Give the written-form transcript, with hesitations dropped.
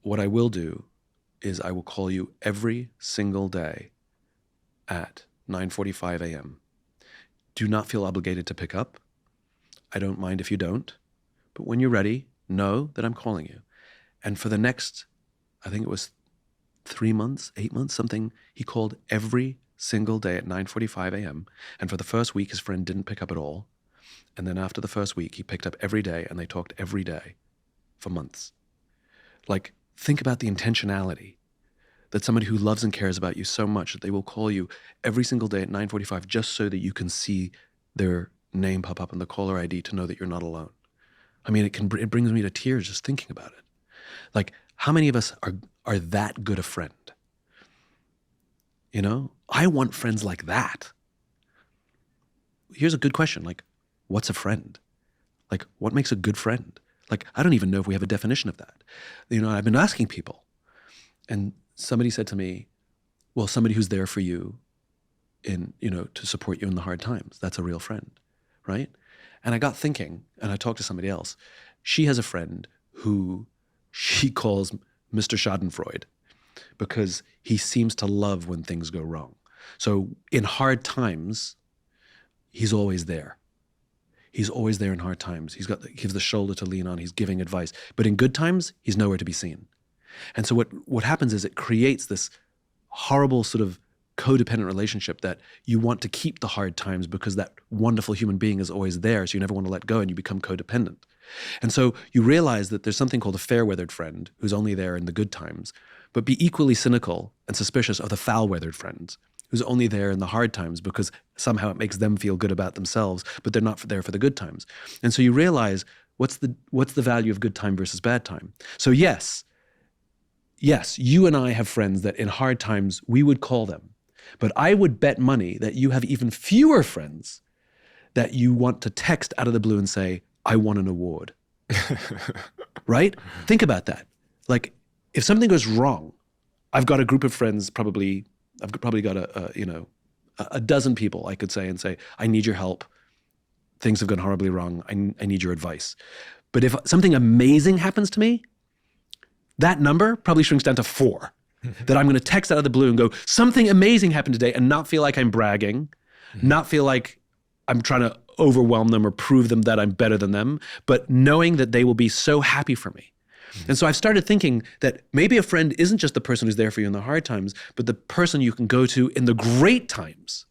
what I will do is I will call you every single day at 9:45 a.m. Do not feel obligated to pick up. I don't mind if you don't. But when you're ready, know that I'm calling you. And for the next, I think it was 3 months, 8 months, something, he called every single day at 9:45 a.m. And for the first week, his friend didn't pick up at all. And then after the first week, he picked up every day and they talked every day for months. Like, think about the intentionality that somebody who loves and cares about you so much that they will call you every single day at 9:45 just so that you can see their name pop up in the caller ID to know that you're not alone. I mean, it brings me to tears just thinking about it. Like, how many of us are that good a friend? You know, I want friends like that. Here's a good question. Like, what's a friend? Like, what makes a good friend? Like, I don't even know if we have a definition of that. You know, I've been asking people, and somebody said to me, well, somebody who's there for you in, you know, to support you in the hard times. That's a real friend, right? And I got thinking, and I talked to somebody else. She has a friend who she calls Mr. Schadenfreude because he seems to love when things go wrong. So in hard times, he's always there. He's always there in hard times. He gives the shoulder to lean on. He's giving advice. But in good times, he's nowhere to be seen. And so what happens is it creates this horrible sort of codependent relationship that you want to keep the hard times because that wonderful human being is always there, so you never want to let go and you become codependent. And so you realize that there's something called a fair-weathered friend who's only there in the good times, but be equally cynical and suspicious of the foul-weathered friends who's only there in the hard times because somehow it makes them feel good about themselves, but they're not there for the good times. And so you realize what's the value of good time versus bad time. So yes, you and I have friends that in hard times we would call them. But I would bet money that you have even fewer friends that you want to text out of the blue and say, I won an award. Right? Think about that. Like, if something goes wrong, I've got a group of friends, I've probably got a dozen people I could say and say, I need your help. Things have gone horribly wrong. I need your advice. But if something amazing happens to me, that number probably shrinks down to 4. That I'm going to text out of the blue and go, something amazing happened today, and not feel like I'm bragging, not feel like I'm trying to overwhelm them or prove them that I'm better than them, but knowing that they will be so happy for me. And so I've started thinking that maybe a friend isn't just the person who's there for you in the hard times, but the person you can go to in the great times.